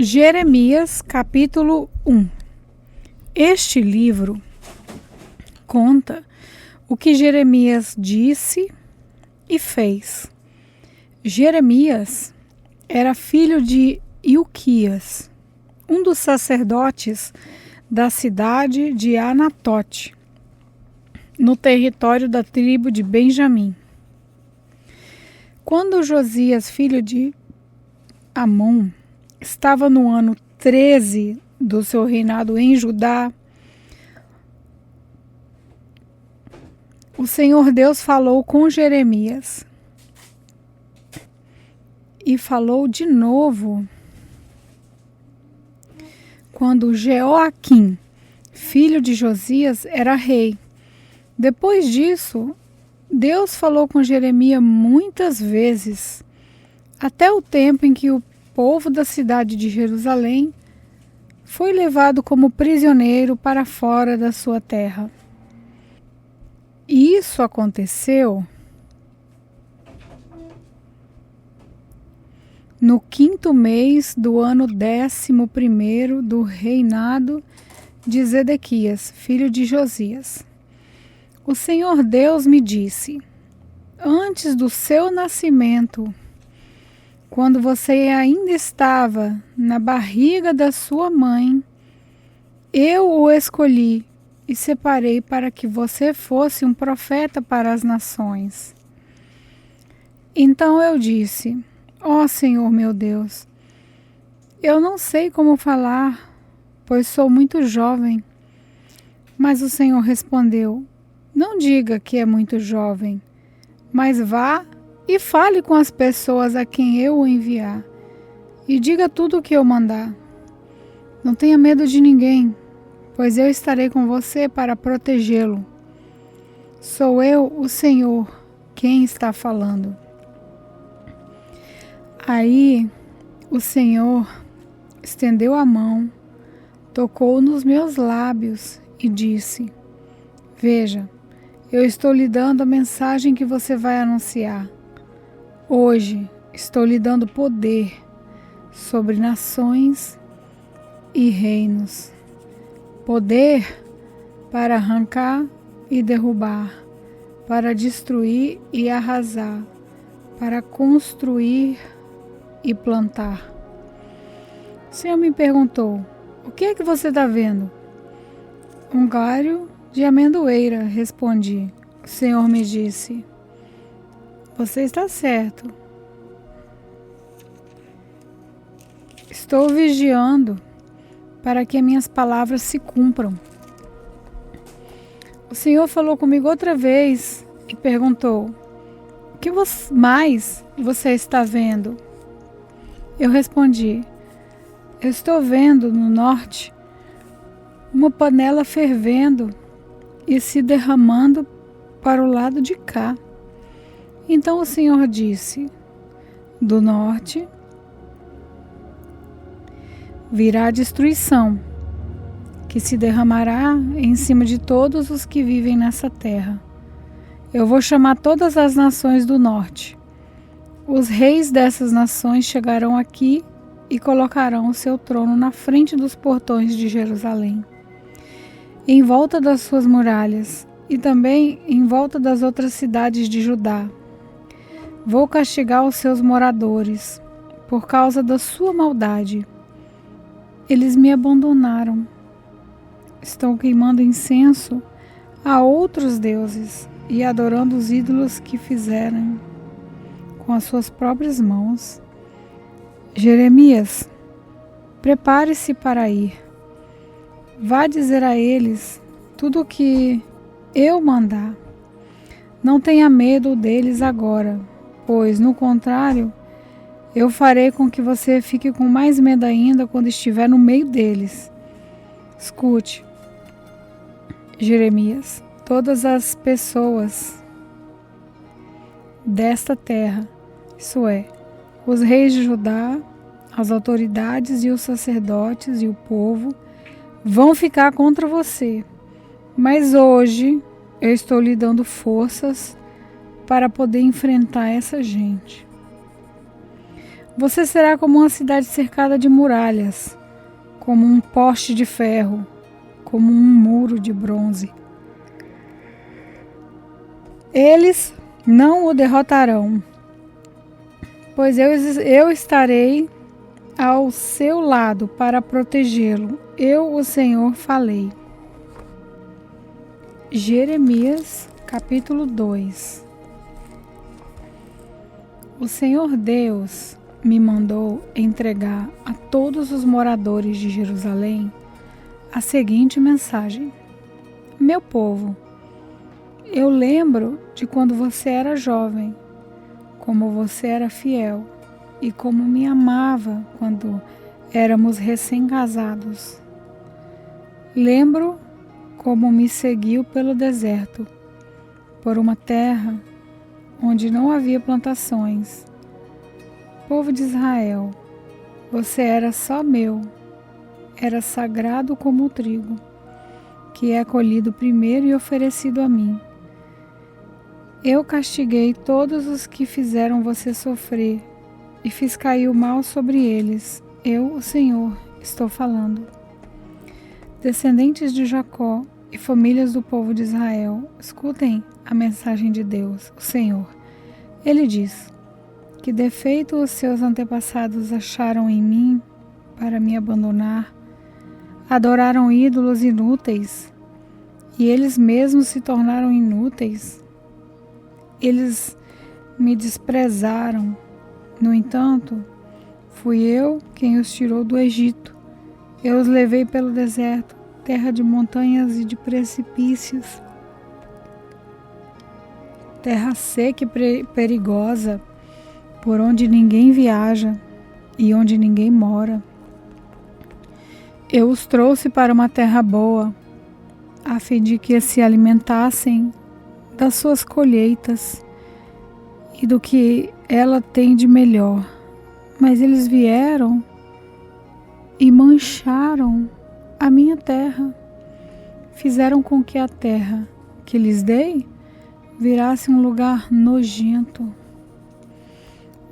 Jeremias, capítulo 1. Este livro conta o que Jeremias disse e fez. Jeremias era filho de Ilquias, um dos sacerdotes da cidade de Anatote, no território da tribo de Benjamim. Quando Josias, filho de Amon, estava no ano 13 do seu reinado em Judá, o Senhor Deus falou com Jeremias e falou de novo quando Jeoaquim, filho de Josias, era rei. Depois disso, Deus falou com Jeremias muitas vezes, até o tempo em que o povo da cidade de Jerusalém foi levado como prisioneiro para fora da sua terra. E isso aconteceu no 5º mês do ano 11º do reinado de Zedequias, filho de Josias. O Senhor Deus me disse: antes do seu nascimento, quando você ainda estava na barriga da sua mãe, eu o escolhi e separei para que você fosse um profeta para as nações. Então eu disse: ó Senhor meu Deus, eu não sei como falar, pois sou muito jovem. Mas o Senhor respondeu: não diga que é muito jovem, mas vá e fale com as pessoas a quem eu o enviar, e diga tudo o que eu mandar. Não tenha medo de ninguém, pois eu estarei com você para protegê-lo. Sou eu, o Senhor, quem está falando. Aí o Senhor estendeu a mão, tocou nos meus lábios e disse: veja, eu estou lhe dando a mensagem que você vai anunciar. Hoje estou lhe dando poder sobre nações e reinos. Poder para arrancar e derrubar, para destruir e arrasar, para construir e plantar. O Senhor me perguntou: o que é que você está vendo? Um galho de amendoeira, respondi. O Senhor me disse: você está certo. Estou vigiando para que minhas palavras se cumpram. O Senhor falou comigo outra vez e perguntou: o que mais você está vendo? Eu respondi: eu estou vendo no norte uma panela fervendo e se derramando para o lado de cá. Então o Senhor disse: do norte virá a destruição, que se derramará em cima de todos os que vivem nessa terra. Eu vou chamar todas as nações do norte. Os reis dessas nações chegarão aqui e colocarão o seu trono na frente dos portões de Jerusalém, em volta das suas muralhas e também em volta das outras cidades de Judá. Vou castigar os seus moradores por causa da sua maldade. Eles me abandonaram. Estão queimando incenso a outros deuses e adorando os ídolos que fizeram com as suas próprias mãos. Jeremias, prepare-se para ir. Vá dizer a eles tudo o que eu mandar. Não tenha medo deles agora, pois, no contrário, eu farei com que você fique com mais medo ainda quando estiver no meio deles. Escute, Jeremias, todas as pessoas desta terra, isso é, os reis de Judá, as autoridades e os sacerdotes e o povo, vão ficar contra você. Mas hoje eu estou lhe dando forças para poder enfrentar essa gente. Você será como uma cidade cercada de muralhas, como um poste de ferro, como um muro de bronze. Eles não o derrotarão, pois eu estarei ao seu lado para protegê-lo. Eu, o Senhor, falei. Jeremias, capítulo 2. O Senhor Deus me mandou entregar a todos os moradores de Jerusalém a seguinte mensagem: Meu povo, eu lembro de quando você era jovem, como você era fiel e como me amava quando éramos recém-casados. Lembro como me seguiu pelo deserto, por uma terra onde não havia plantações. Povo de Israel, você era só meu, era sagrado como o trigo, que é colhido primeiro e oferecido a mim. Eu castiguei todos os que fizeram você sofrer e fiz cair o mal sobre eles. Eu, o Senhor, estou falando. Descendentes de Jacó e famílias do povo de Israel, escutem a mensagem de Deus, o Senhor. Ele diz: Que defeito os seus antepassados acharam em mim para me abandonar? Adoraram ídolos inúteis e eles mesmos se tornaram inúteis. Eles me desprezaram. No entanto, fui eu quem os tirou do Egito. Eu os levei pelo deserto, terra de montanhas e de precipícios, terra seca e perigosa, por onde ninguém viaja e onde ninguém mora. Eu os trouxe para uma terra boa, a fim de que se alimentassem das suas colheitas e do que ela tem de melhor. Mas eles vieram e mancharam a minha terra. Fizeram com que a terra que lhes dei virasse um lugar nojento.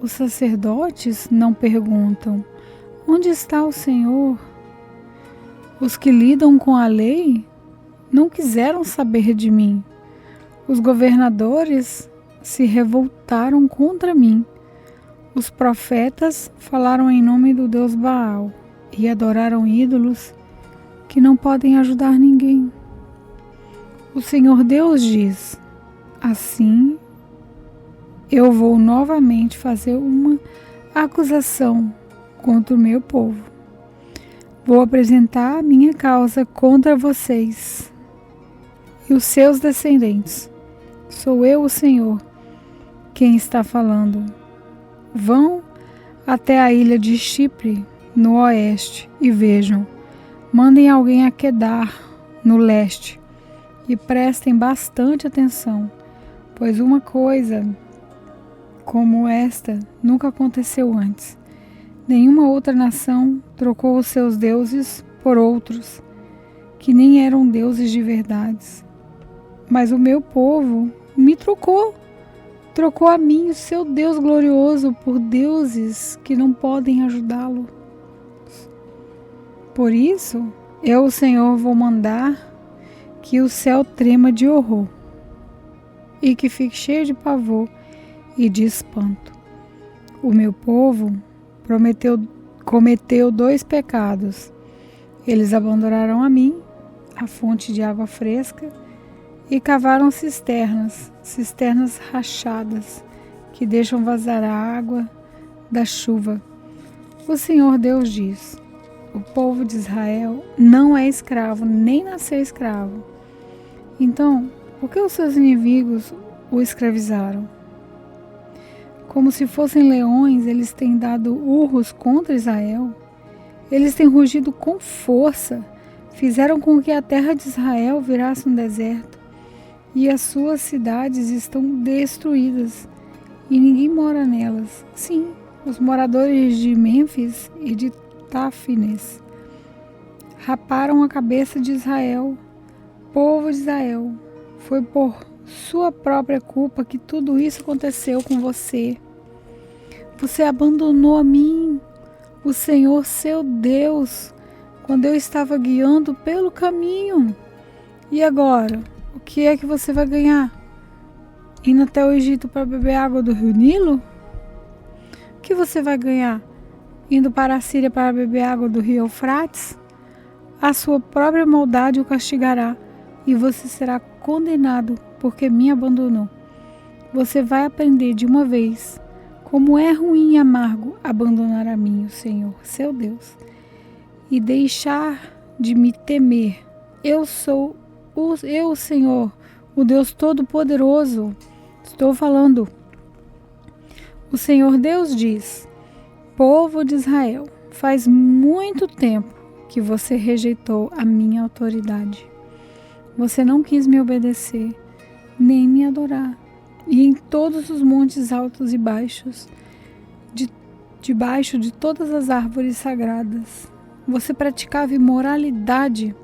Os sacerdotes não perguntam: onde está o Senhor? Os que lidam com a lei não quiseram saber de mim. Os governadores se revoltaram contra mim. Os profetas falaram em nome do Deus Baal e adoraram ídolos que não podem ajudar ninguém. O Senhor Deus diz: assim, eu vou novamente fazer uma acusação contra o meu povo. Vou apresentar a minha causa contra vocês e os seus descendentes. Sou eu, o Senhor, quem está falando. Vão até a ilha de Chipre, no oeste, e vejam. Mandem alguém a Quedar, no leste, e prestem bastante atenção, pois uma coisa como esta nunca aconteceu antes. Nenhuma outra nação trocou os seus deuses por outros, que nem eram deuses de verdade. Mas o meu povo me trocou a mim, o seu Deus glorioso, por deuses que não podem ajudá-lo. Por isso, eu, o Senhor, vou mandar que o céu trema de horror e que fique cheio de pavor e de espanto. O meu povo cometeu 2 pecados. Eles abandonaram a mim, a fonte de água fresca, e cavaram cisternas rachadas, que deixam vazar a água da chuva. O Senhor Deus diz: o povo de Israel não é escravo, nem nasceu escravo. Então, por que os seus inimigos o escravizaram? Como se fossem leões, eles têm dado urros contra Israel. Eles têm rugido com força, fizeram com que a terra de Israel virasse um deserto, e as suas cidades estão destruídas, e ninguém mora nelas. Sim, os moradores de Mênfis e de Táfnis raparam a cabeça de Israel. Povo de Israel, foi por sua própria culpa que tudo isso aconteceu com você. Você abandonou a mim, o Senhor seu Deus, quando eu estava guiando pelo caminho. E agora, o que é que você vai ganhar? Indo até o Egito para beber água do rio Nilo? O que você vai ganhar? Indo para a Síria para beber água do rio Eufrates? A sua própria maldade o castigará, e você será condenado porque me abandonou. Você vai aprender de uma vez como é ruim e amargo abandonar a mim, o Senhor, seu Deus, e deixar de me temer. Eu sou o Senhor, o Deus Todo-Poderoso. Estou falando. O Senhor Deus diz: povo de Israel, faz muito tempo que você rejeitou a minha autoridade. Você não quis me obedecer, nem me adorar. E em todos os montes altos e baixos, debaixo de todas as árvores sagradas, você praticava imoralidade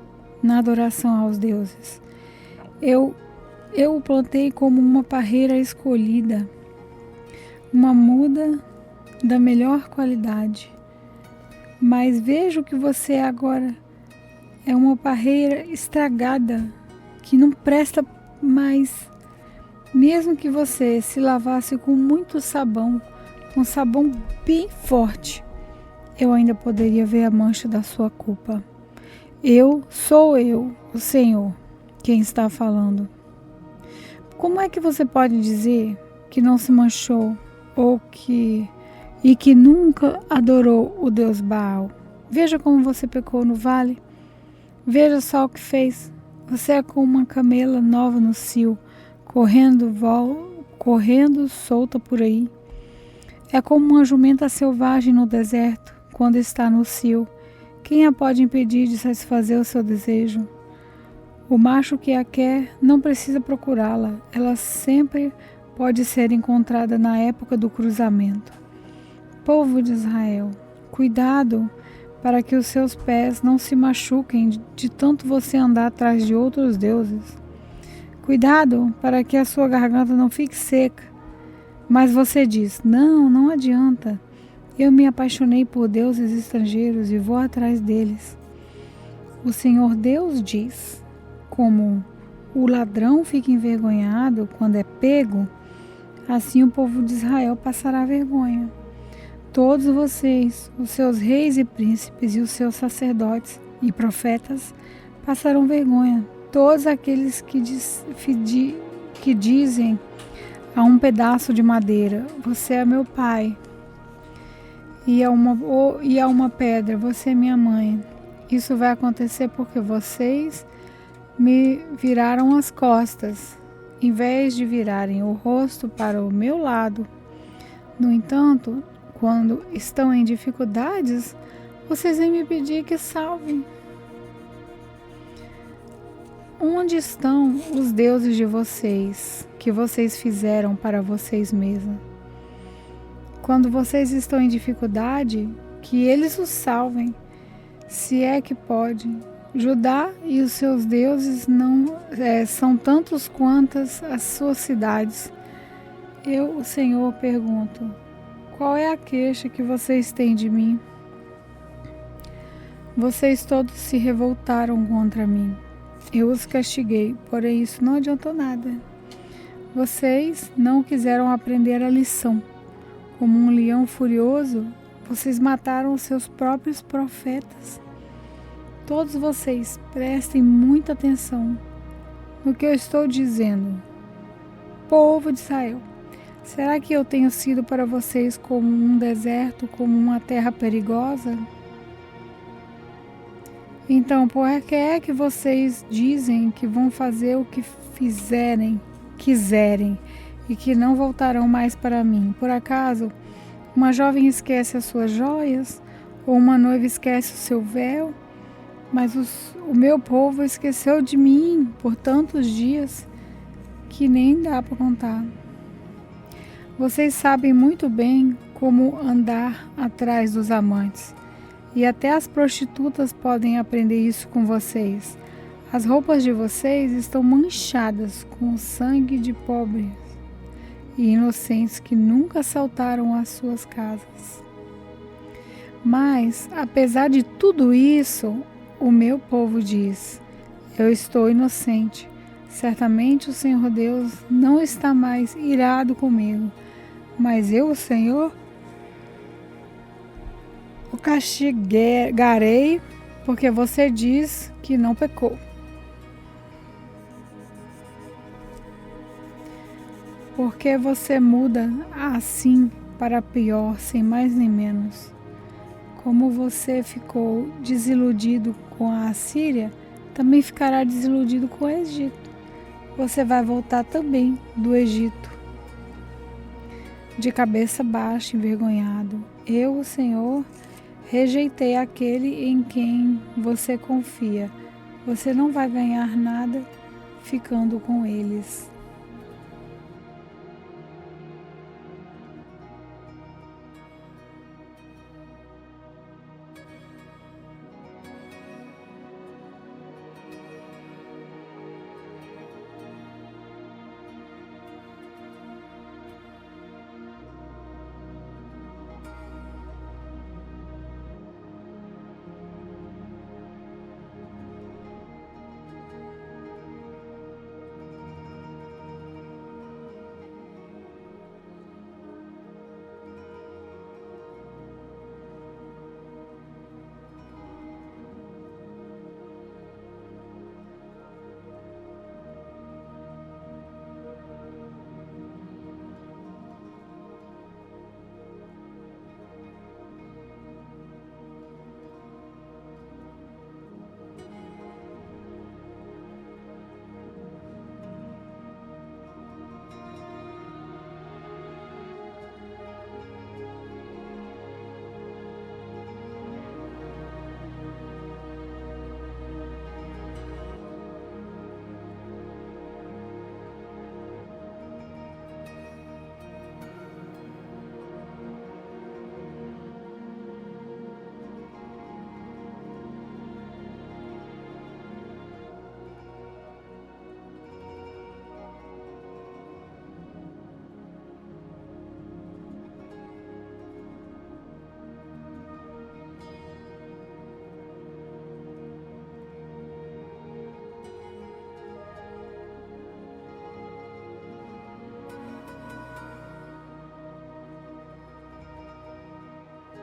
na adoração aos deuses. Eu o plantei como uma parreira escolhida, uma muda da melhor qualidade. Mas vejo que você agora é uma parreira estragada, que não presta mais. Mesmo que você se lavasse com muito sabão, com sabão bem forte, eu ainda poderia ver a mancha da sua culpa. Sou eu, o Senhor, quem está falando. Como é que você pode dizer que não se manchou e que nunca adorou o Deus Baal? Veja como você pecou no vale. Veja só o que fez. Você é como uma camela nova no cio, correndo solta por aí. É como uma jumenta selvagem no deserto, quando está no cio. Quem a pode impedir de satisfazer o seu desejo? O macho que a quer não precisa procurá-la. Ela sempre pode ser encontrada na época do cruzamento. Povo de Israel, cuidado para que os seus pés não se machuquem de tanto você andar atrás de outros deuses. Cuidado para que a sua garganta não fique seca. Mas você diz: não adianta. Eu me apaixonei por deuses estrangeiros e vou atrás deles. O Senhor Deus diz: como o ladrão fica envergonhado quando é pego, assim o povo de Israel passará vergonha. Todos vocês, os seus reis e príncipes e os seus sacerdotes e profetas passarão vergonha. Todos aqueles que dizem a um pedaço de madeira: você é meu pai, e a uma pedra: você é minha mãe. Isso vai acontecer porque vocês me viraram as costas, em vez de virarem o rosto para o meu lado. No entanto, quando estão em dificuldades, vocês vêm me pedir que salvem. Onde estão os deuses de vocês, que vocês fizeram para vocês mesmos? Quando vocês estão em dificuldade, que eles os salvem, se é que pode. Judá e os seus deuses são tantos quantas as suas cidades. Eu, o Senhor, pergunto: qual é a queixa que vocês têm de mim? Vocês todos se revoltaram contra mim. Eu os castiguei, porém isso não adiantou nada. Vocês não quiseram aprender a lição. Como um leão furioso, vocês mataram os seus próprios profetas. Todos vocês prestem muita atenção no que eu estou dizendo. Povo de Israel, será que eu tenho sido para vocês como um deserto, como uma terra perigosa? Então, por que é que vocês dizem que vão fazer o que quiserem e que não voltarão mais para mim? Por acaso, uma jovem esquece as suas joias? Ou uma noiva esquece o seu véu? Mas o meu povo esqueceu de mim por tantos dias que nem dá para contar. Vocês sabem muito bem como andar atrás dos amantes. E até as prostitutas podem aprender isso com vocês. As roupas de vocês estão manchadas com o sangue de pobres. e inocentes que nunca assaltaram as suas casas. Mas, apesar de tudo isso, o meu povo diz: eu estou inocente. Certamente o Senhor Deus não está mais irado comigo, mas eu, o Senhor, o castigarei, porque você diz que não pecou. Porque você muda assim para pior, sem mais nem menos. Como você ficou desiludido com a Assíria, também ficará desiludido com o Egito. Você vai voltar também do Egito, de cabeça baixa, envergonhado. Eu, o Senhor, rejeitei aquele em quem você confia. Você não vai ganhar nada ficando com eles.